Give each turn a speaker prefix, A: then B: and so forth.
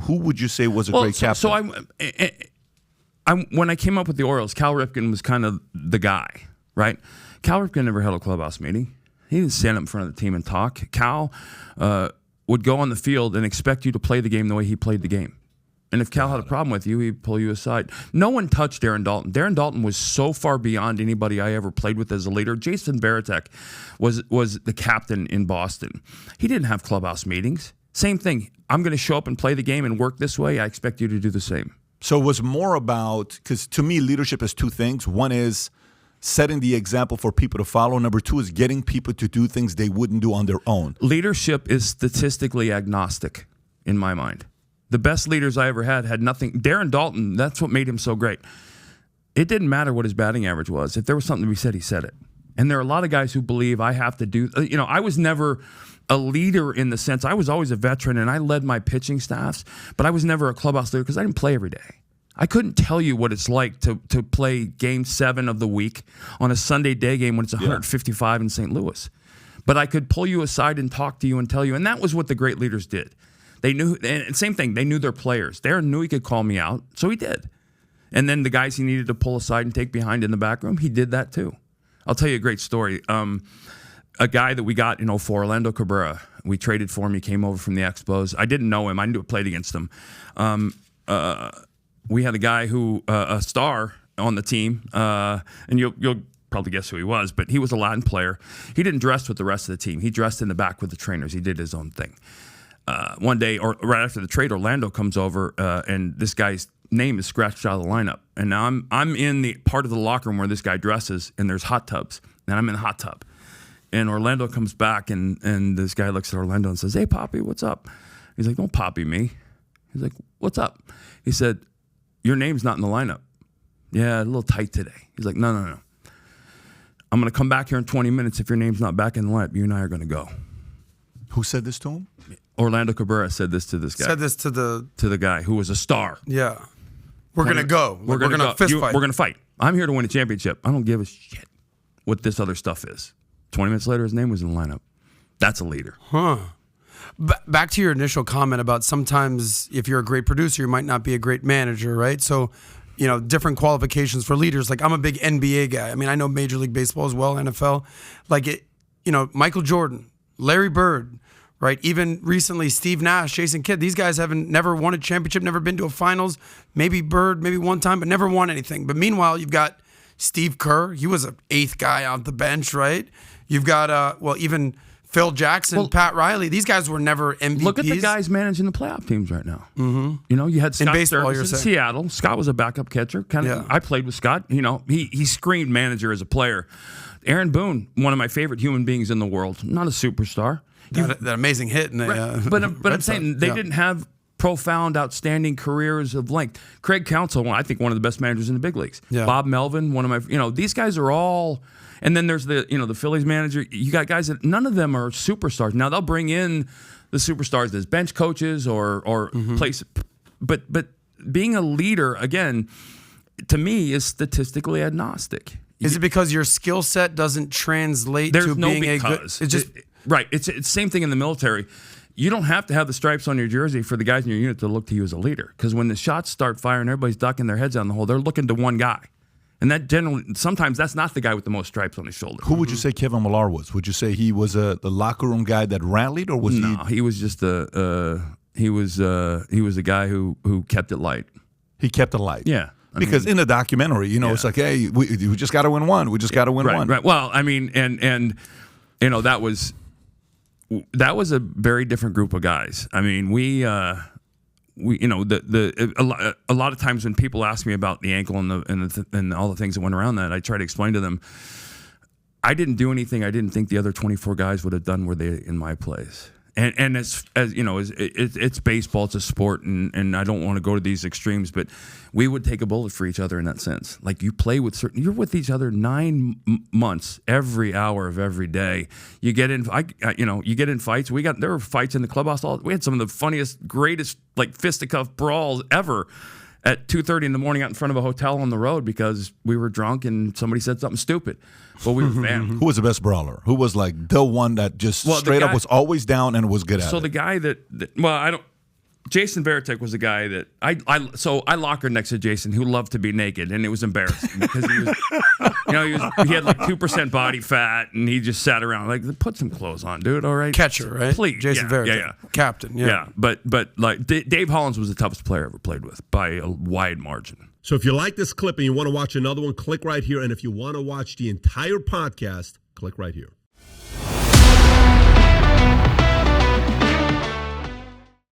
A: who would you say was a great captain?
B: So when I came up with the Orioles, Cal Ripken was kind of the guy, right? Cal Ripken never held a clubhouse meeting. He didn't stand up in front of the team and talk. Cal would go on the field and expect you to play the game the way he played the game. And if Cal had a problem with you, he'd pull you aside. No one touched Darren Dalton. Darren Dalton was so far beyond anybody I ever played with as a leader. Jason Vertek was the captain in Boston. He didn't have clubhouse meetings. Same thing. I'm going to show up and play the game and work this way. I expect you to do the same.
A: So it was more about, because to me, leadership is two things. One is setting the example for people to follow. Number two is getting people to do things they wouldn't do on their own.
B: Leadership is statistically agnostic in my mind. The best leaders I ever had nothing. Darren Dalton, that's what made him so great. It didn't matter what his batting average was. If there was something to be said, he said it. And there are a lot of guys who believe I have to do, I was never a leader in the sense, I was always a veteran and I led my pitching staffs, but I was never a clubhouse leader because I didn't play every day. I couldn't tell you what it's like to play game 7 of the week on a Sunday day game when it's 155 in St. Louis. But I could pull you aside and talk to you and tell you, and that was what the great leaders did. They knew, and same thing, they knew their players. Darren knew he could call me out, so he did. And then the guys he needed to pull aside and take behind in the back room, he did that too. I'll tell you a great story. A guy that we got in 2004, Orlando Cabrera, we traded for him. He came over from the Expos. I didn't know him. I knew I played against him. We had a guy who, a star on the team, and you'll probably guess who he was, but he was a Latin player. He didn't dress with the rest of the team. He dressed in the back with the trainers. He did his own thing. One day, or right after the trade, Orlando comes over, and this guy's name is scratched out of the lineup. And now I'm in the part of the locker room where this guy dresses, and there's hot tubs, and I'm in the hot tub. And Orlando comes back, and this guy looks at Orlando and says, "Hey, Poppy, what's up?" He's like, "Don't Poppy me." He's like, "What's up?" He said, "Your name's not in the lineup." "Yeah, a little tight today." He's like, No. "I'm going to come back here in 20 minutes. If your name's not back in the lineup, you and I are going to go."
A: Who said this to him?
B: Orlando Cabrera said this to this guy.
C: Said this to
B: the guy who was a star.
C: Yeah. We're going to go. We're going to fist fight.
B: We're going to fight. I'm here to win a championship. I don't give a shit what this other stuff is. 20 minutes later, his name was in the lineup. That's a leader.
C: Huh. Back to your initial comment about sometimes if you're a great producer, you might not be a great manager, right? So, different qualifications for leaders. Like, I'm a big NBA guy. I mean, I know Major League Baseball as well, NFL. Like, Michael Jordan, Larry Bird, right? Even recently, Steve Nash, Jason Kidd. These guys never won a championship, never been to a finals. Maybe Bird, maybe one time, but never won anything. But meanwhile, you've got Steve Kerr. He was an 8th guy on the bench, right? You've got, even Phil Jackson, Pat Riley. These guys were never MVPs.
B: Look at the guys managing the playoff teams right now. Mm-hmm. You had Scott
C: baseball,
B: Sturgis in Seattle. Scott was a backup catcher. I played with Scott. He screamed manager as a player. Aaron Boone, one of my favorite human beings in the world, not a superstar.
C: That amazing hit. In the,
B: but I'm saying they didn't have profound, outstanding careers of length. Craig Counsell, I think one of the best managers in the big leagues. Yeah. Bob Melvin, one of my, these guys are all, and then there's the Phillies manager. You got guys that none of them are superstars. Now they'll bring in the superstars as bench coaches or place, but being a leader, again, to me is statistically agnostic.
C: Is it because your skill set doesn't translate to being a good? It's just
B: right. It's the same thing in the military. You don't have to have the stripes on your jersey for the guys in your unit to look to you as a leader. Because when the shots start firing, everybody's ducking their heads down the hole. They're looking to one guy. And that generally, sometimes that's not the guy with the most stripes on his shoulder.
A: Who would you say Kevin Millar was? Would you say he was the locker room guy that rallied, or was he?
B: No, he was just he was a guy who kept it light.
A: He kept it light.
B: Yeah.
A: Because in the documentary, it's like, hey, we just got to win one. We just got to win one.
B: Right. Well, I mean, and that was a very different group of guys. I mean, a lot of times when people ask me about the ankle and all the things that went around that, I try to explain to them, I didn't do anything I didn't think the other 24 guys would have done were they in my place. And as it's baseball, it's a sport, and I don't want to go to these extremes, but we would take a bullet for each other in that sense. Like you're with each other 9 months, every hour of every day. You get in, you get in fights. There were fights in the clubhouse. We had some of the funniest, greatest fisticuff brawls ever at 2:30 in the morning out in front of a hotel on the road because we were drunk and somebody said something stupid. But we were fans.
A: Who was the best brawler? Who was like the one that just straight up was always down and was good at it?
B: So the guy Jason Vertek was a guy that I lockered next to Jason, who loved to be naked, and it was embarrassing because he was, he had like 2% body fat, and he just sat around like, put some clothes on, dude. All right,
C: Catcher, right?
B: Please,
C: Jason Vertek,
B: yeah,
C: captain,
B: yeah. But like Dave Hollins was the toughest player I ever played with by a wide margin.
D: So if you like this clip and you want to watch another one, click right here, and if you want to watch the entire podcast, click right here.